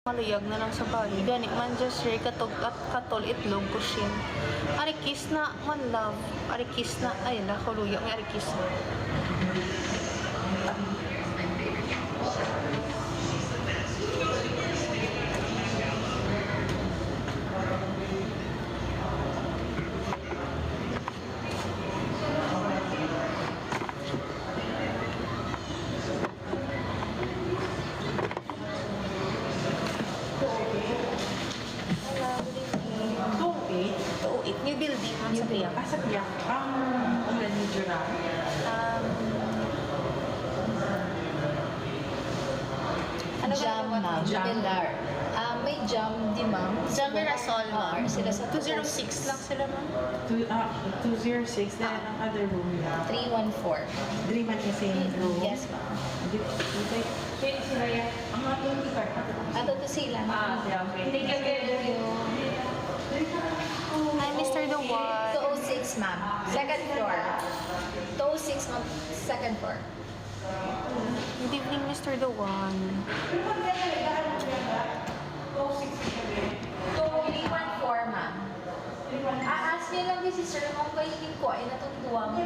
maluyag na lang sa bali. Gani man just share katog at katol itlog ko siya. Arikis na man love. Arikis na. Ay na, kuluyag ng arikis na. New building ang sa Piyak. Sa Piyak. Ulan ni Jura. Ano Jam, ma'am. Jam. May jam, di ma'am. Jam Mirasol, ma'am. Sila sa 206 lang sila, ma'am. 206. Then ang other room niya. 314. 3 man yung same room. Yes, ma'am. Kaya sila yan. Ang mga 20 card. Ato to sila. Okay. Thank you. Hi, Mr. The One. 206, ma'am. Second floor. 206, ma'am. Second floor. Good evening, Mr. The One. 314, ma'am. Ask niyo lang din si sir kung kayo ko ay natutuwa mo.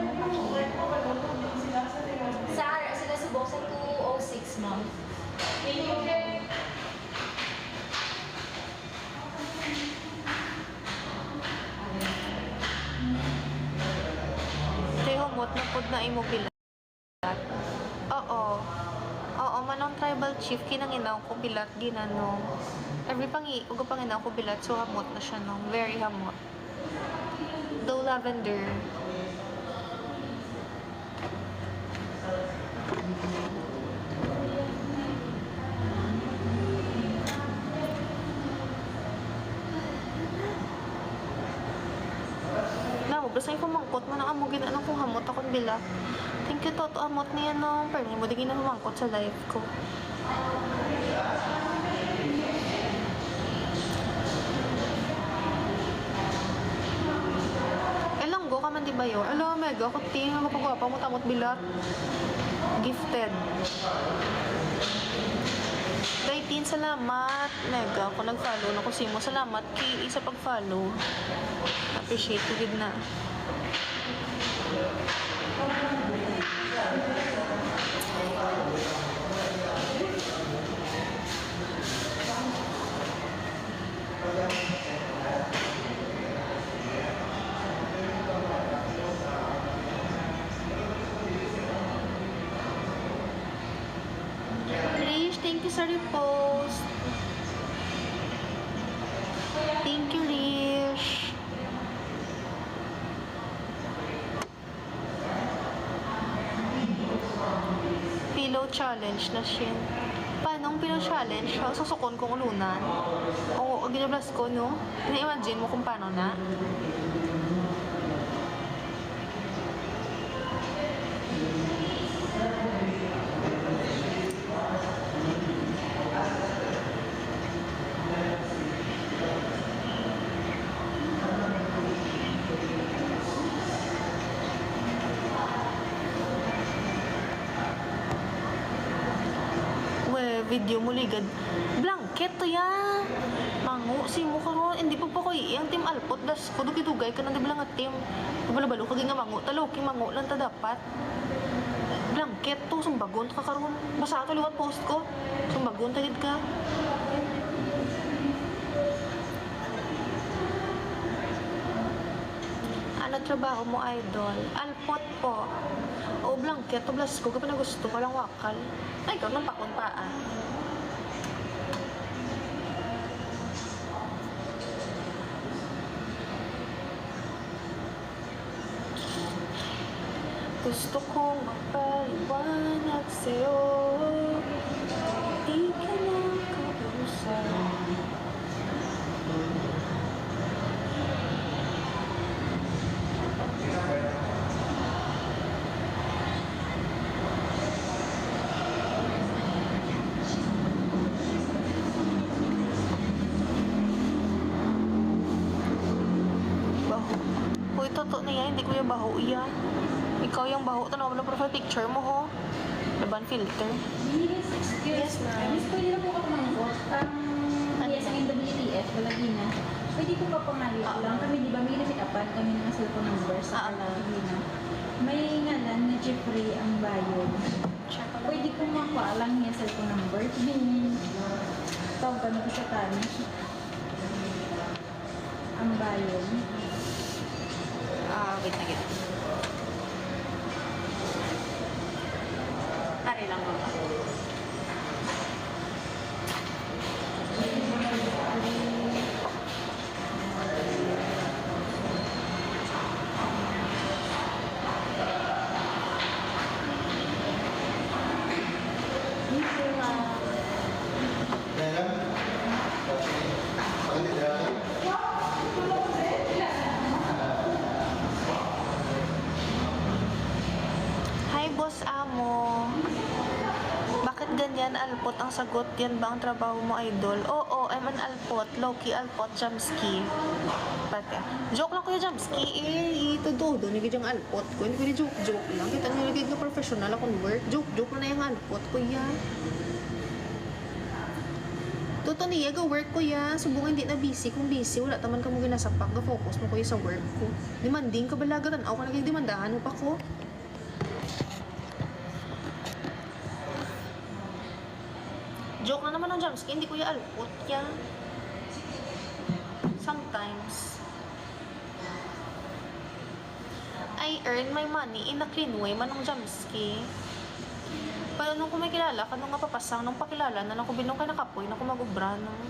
Sila subok sa 206, ma'am. Kay humot na pod na imo bilat. Oo. Oo, manong tribal chief kinanginaw ko bilat ginano. Every uga panginaw ko bilat so hamot na siya no. Very hamot. Though lavender. Basta yung pamangkot mo na amugin anong kung hamot akong bila. Thank you, Toto. Amot niya, no? Pero hindi mo digin na pamangkot sa live ko. Elanggo ka man, di ba yun? Alam, mega. Kuti, mapagwapa mo, tamot bilat. Gifted. 13, salamat. Mega, kung nag-follow na ko simo. Salamat, Ki, sa pag-follow. Appreciate ko gid na. Rish, thank you sa repost. Thank you, Rish. Pillow challenge na siya. Paano ang pillow challenge? Susukon kong ulunan. O, ginablas ko, no? Na-imagine mo kung paano na? Video mo ligad. Blanket to ya. Mango si mo karon hindi pa ko iyang team alpot das kudu kitugay ka nang dibilang nga team. Balabalo ka nga mango talo ki mango lang ta dapat. Blanket to sumbagon ka karon. Basta ato liwat post ko. Sumbagon tagid ka. Ano trabaho mo, idol? Alpot po. O blanket to blas ko kapag na gusto ka lang wakal. Ay, ikaw nang pakon pa ah. Gusto kong magpaliwanag sa'yo. Di ka na kausap. Uy, totoo na yan. Hindi ko yung baho yan. Ikaw yung baho. Tanaw na profile picture mo, ho. Laban filter. Yes, ma'am. Miss, pwede na po ka tumanggot. ko papangalit lang. Kami, di ba, may napitapan kami ng cellphone number sa Argentina. May ngalan na Jeffrey ang bayon. Pwede ko makuha lang niya cellphone number. Tawagan ko sa tani. Ang bayon. Wait na gito. Ari lang ba? Hi, Boss Amo. Bakit ganyan, alpot ang sagot? Yan ba ang trabaho mo, idol? Oo, I'm an alpot. Loki, alpot, jamski. Pati. Joke lang, Kuya Jamski. Ito doon. Nagiging yung alpot ko. Hindi ko joke lang. Kita nyo nagiging na professional akong work. Joke na yung alpot ko yan. Totoo niya, work ko yan. Subungan hindi na busy. Kung busy, wala taman ka mo ginasapak. Ga-focus mo ko sa work ko. Demanding ka balagatan. Ako ka naging demandahan mo pa ko. Joke na naman ang Jamski, hindi ko yung alpot yan. Sometimes, I earn my money in a clean way man ang Jamski. Pero nung kumikilala ka, nung napapasang, nung pakilala na lang ko binong ka nakapoy, na kumagubra, nung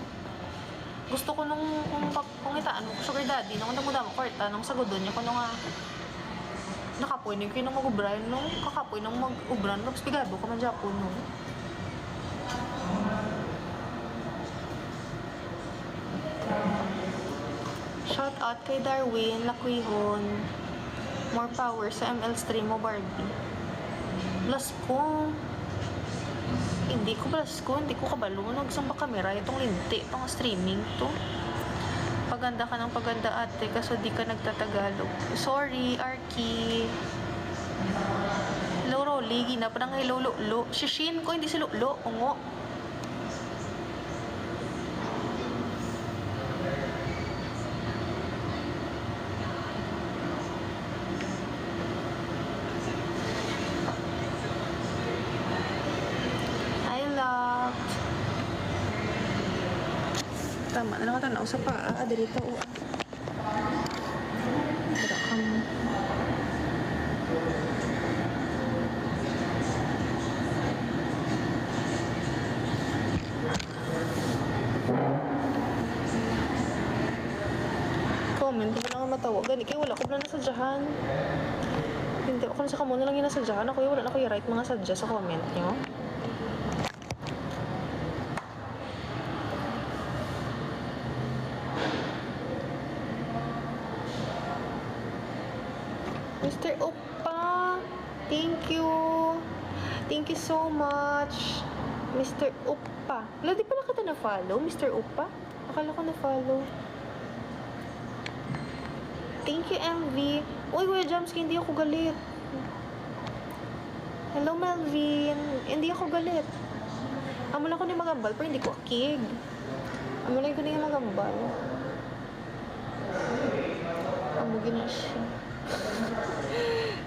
gusto ko nung kung itaan mo, sugar daddy, nung namuda mo, kwarta, nung sagodon niya, kung nung nakapoy, nung kinong magubra, nung kakapoy, nung magubra, nung spigado ka man Japon, nung. Shout out kay Darwin Laquihon. More power sa ML stream mo, Barbie. Plus ko. Hindi ko kabalo. Nagsamba kamera. Itong linti. Itong streaming to. Paganda ka ng paganda, ate. Kaso di ka nagtatagalog. Sorry, Arky. Hello, Rolly. Gina pa nang hello, Lolo. Shishin ko, hindi si Lolo. Ungo. Tama na nakatanaw sa paa. Dito. Dira ka mo. Comment ko na nga matawa. Gani kayo wala ko na nasadyahan. Hindi ako na sa kamo na lang yung nasadyahan. Ako wala na ko i-write mga sadya sa comment nyo. Mr. Oppa, thank you. Thank you so much. Mr. Oppa. Wala, di pala kita na-follow, Mr. Oppa. Akala ko na-follow. Thank you, MV. Uy, Kuya Jamski, hindi ako galit. Hello, Melvin. Hindi ako galit. Amo lang ko ni magambal, pero hindi ko akig. Amo lang ko ni magambal. Amo gina siya.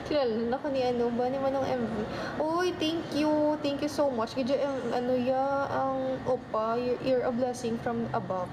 Kilala na ko ni ano ba ni Manong MV. Uy, thank you. Thank you so much. Gidya ang ano ya ang Oppa, you're a blessing from above.